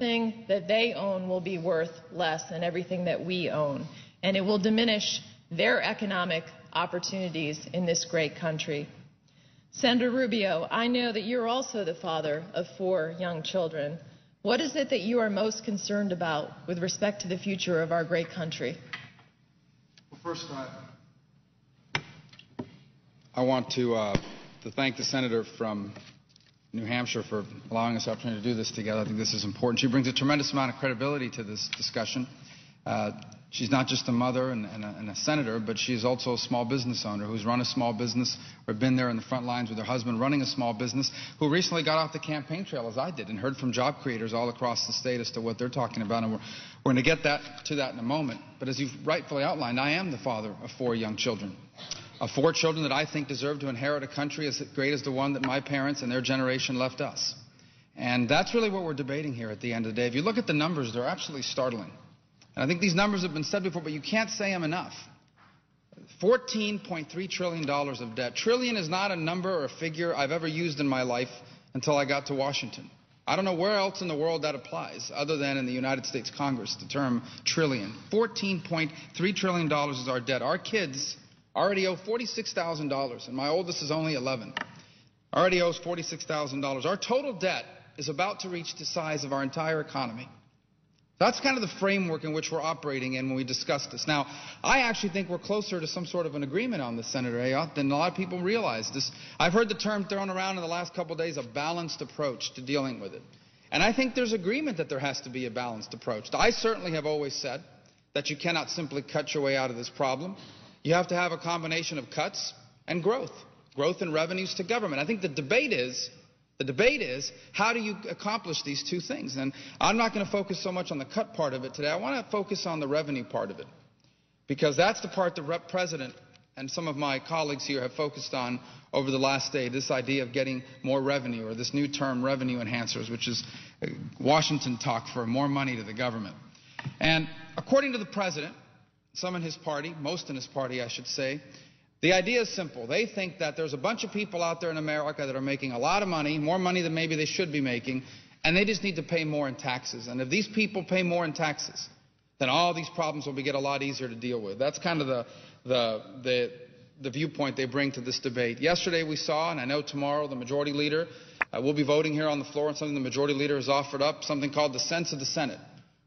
everything that they own will be worth less than everything that we own, and it will diminish their economic opportunities in this great country. Senator Rubio, I know that you're also the father of 4 young children. What is it that you are most concerned about with respect to the future of our great country? Well, first, I want to thank the senator from New Hampshire for allowing us the opportunity to do this together. I think this is important. She brings a tremendous amount of credibility to this discussion. She's not just a mother and a senator, but she's also a small business owner who's run a small business or been there in the front lines with her husband running a small business, who recently got off the campaign trail, as I did, and heard from job creators all across the state as to what they're talking about. And we're going to get to that in a moment. But as you've rightfully outlined, I am the father of 4 young children. 4 children that I think deserve to inherit a country as great as the one that my parents and their generation left us. And that's really what we're debating here at the end of the day. If you look at the numbers, they're absolutely startling. And I think these numbers have been said before, but you can't say them enough. $14.3 trillion of debt. Trillion is not a number or a figure I've ever used in my life until I got to Washington. I don't know where else in the world that applies other than in the United States Congress, the term trillion. $14.3 trillion is our debt. Our kids already owe $46,000, and my oldest is only 11. Already owes $46,000. Our total debt is about to reach the size of our entire economy. That's kind of the framework in which we're operating in when we discuss this. Now, I actually think we're closer to some sort of an agreement on this, Senator Ayotte, than a lot of people realize. I've heard the term thrown around in the last couple of days, a balanced approach to dealing with it. And I think there's agreement that there has to be a balanced approach. I certainly have always said that you cannot simply cut your way out of this problem. You have to have a combination of cuts and growth in revenues to government. I think the debate is, how do you accomplish these two things? And I'm not going to focus so much on the cut part of it today. I want to focus on the revenue part of it, because that's the part the President and some of my colleagues here have focused on over the last day, this idea of getting more revenue, or this new term, revenue enhancers, which is Washington talk for more money to the government. And according to the President, some in his party, most in his party, I should say, the idea is simple. They think that there's a bunch of people out there in America that are making a lot of money, more money than maybe they should be making, and they just need to pay more in taxes. And if these people pay more in taxes, then all these problems will get a lot easier to deal with. That's kind of the viewpoint they bring to this debate. Yesterday we saw, and I know tomorrow the majority leader will be voting here on the floor on something the majority leader has offered up, something called the sense of the Senate,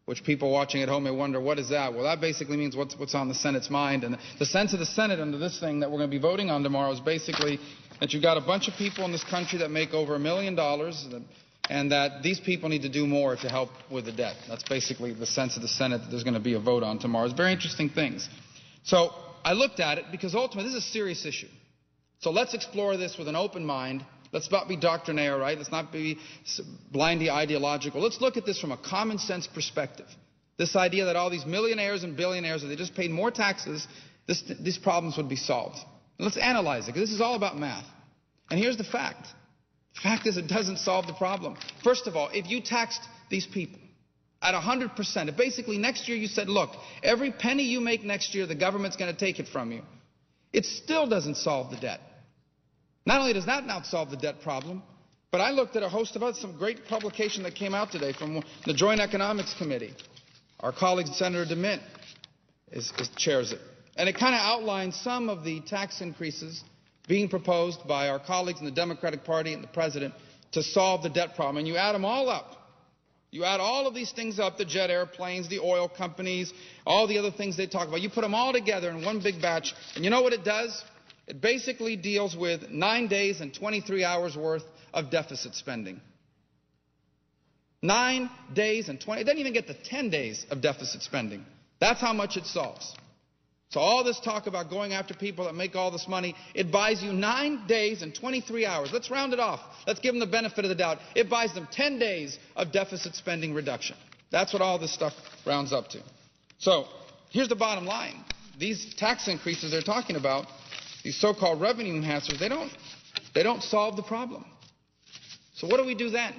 which people watching at home may wonder, what is that? Well, that basically means what's on the Senate's mind. And the sense of the Senate under this thing that we're going to be voting on tomorrow is basically that you've got a bunch of people in this country that make over $1 million, and that these people need to do more to help with the debt. That's basically the sense of the Senate that there's going to be a vote on tomorrow. It's very interesting things. So I looked at it because ultimately this is a serious issue. So let's explore this with an open mind. Let's not be doctrinaire, right? Let's not be blindly ideological. Let's look at this from a common sense perspective. This idea that all these millionaires and billionaires, if they just paid more taxes, these problems would be solved. And let's analyze it, because this is all about math. And here's the fact. The fact is, it doesn't solve the problem. First of all, if you taxed these people at 100%, if basically next year you said, look, every penny you make next year, the government's going to take it from you, it still doesn't solve the debt. Not only does that not solve the debt problem, but I looked at a host of others, some great publication that came out today from the Joint Economics Committee. Our colleague Senator DeMint chairs it. And it kind of outlines some of the tax increases being proposed by our colleagues in the Democratic Party and the President to solve the debt problem. And you add them all up. You add all of these things up, the jet airplanes, the oil companies, all the other things they talk about. You put them all together in one big batch, and you know what it does? It basically deals with 9 days and 23 hours worth of deficit spending. 9 days and 20, it doesn't even get to 10 days of deficit spending. That's how much it solves. So all this talk about going after people that make all this money, it buys you 9 days and 23 hours. Let's round it off. Let's give them the benefit of the doubt. It buys them 10 days of deficit spending reduction. That's what all this stuff rounds up to. So here's the bottom line. These tax increases they're talking about, these so-called revenue enhancers, they don't solve the problem. So what do we do then?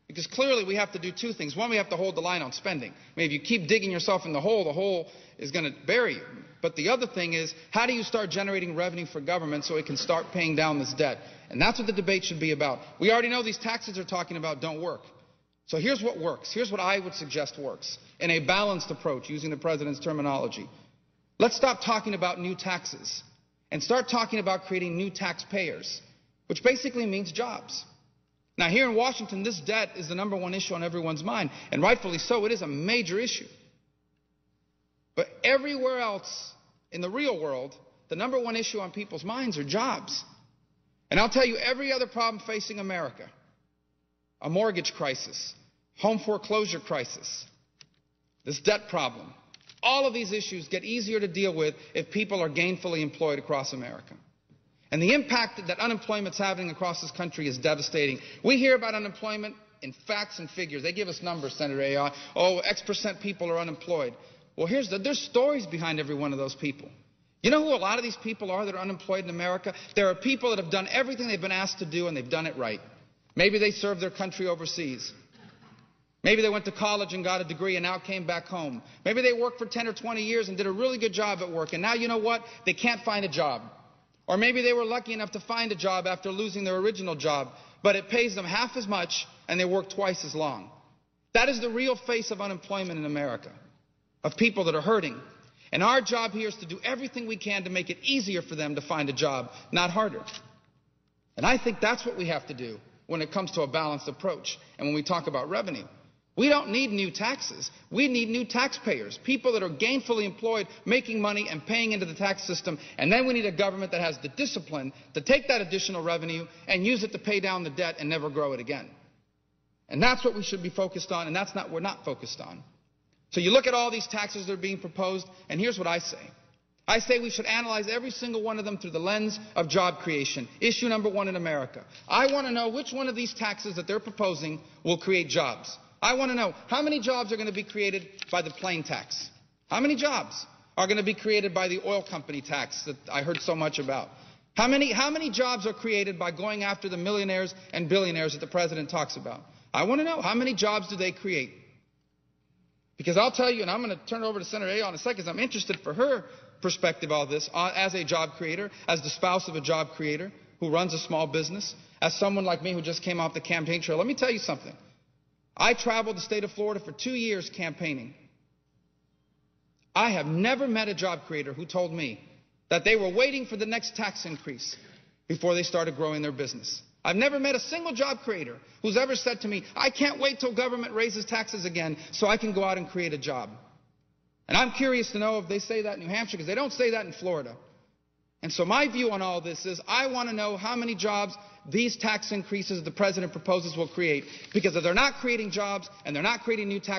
Because clearly we have to do two things. One, we have to hold the line on spending. I mean, if you keep digging yourself in the hole is going to bury you. But the other thing is, how do you start generating revenue for government so it can start paying down this debt? And that's what the debate should be about. We already know these taxes they're talking about don't work. So here's what works. Here's what I would suggest works in a balanced approach, using the president's terminology. Let's stop talking about new taxes and start talking about creating new taxpayers, which basically means jobs. Now, here in Washington, this debt is the #1 issue on everyone's mind, and rightfully so. It is a major issue. But everywhere else in the real world, the #1 issue on people's minds are jobs. And I'll tell you, every other problem facing America, a mortgage crisis, home foreclosure crisis, this debt problem, all of these issues get easier to deal with if people are gainfully employed across America. And the impact that unemployment's having across this country is devastating. We hear about unemployment in facts and figures. They give us numbers, Senator Ayotte. Oh, X% people are unemployed. Well, there's stories behind every one of those people. You know who a lot of these people are that are unemployed in America? There are people that have done everything they've been asked to do, and they've done it right. Maybe they served their country overseas. Maybe they went to college and got a degree and now came back home. Maybe they worked for 10 or 20 years and did a really good job at work, and now you know what? They can't find a job. Or maybe they were lucky enough to find a job after losing their original job, but it pays them half as much and they work twice as long. That is the real face of unemployment in America, of people that are hurting. And our job here is to do everything we can to make it easier for them to find a job, not harder. And I think that's what we have to do when it comes to a balanced approach and when we talk about revenue. We don't need new taxes. We need new taxpayers, people that are gainfully employed, making money and paying into the tax system. And then we need a government that has the discipline to take that additional revenue and use it to pay down the debt and never grow it again. And that's what we should be focused on, and that's not what we're not focused on. So you look at all these taxes that are being proposed, and here's what I say. I say we should analyze every single one of them through the lens of job creation, issue #1 in America. I want to know which one of these taxes that they're proposing will create jobs. I want to know how many jobs are going to be created by the plane tax. How many jobs are going to be created by the oil company tax that I heard so much about? How many jobs are created by going after the millionaires and billionaires that the president talks about? I want to know how many jobs do they create? Because I'll tell you, and I'm going to turn it over to Senator Ayotte in a second, because I'm interested for her perspective on this as a job creator, as the spouse of a job creator who runs a small business, as someone like me who just came off the campaign trail. Let me tell you something. I traveled the state of Florida for 2 years campaigning. I have never met a job creator who told me that they were waiting for the next tax increase before they started growing their business. I've never met a single job creator who's ever said to me, I can't wait till government raises taxes again so I can go out and create a job. And I'm curious to know if they say that in New Hampshire, because they don't say that in Florida. And so my view on all this is I want to know how many jobs these tax increases the president proposes will create, because if they're not creating jobs and they're not creating new tax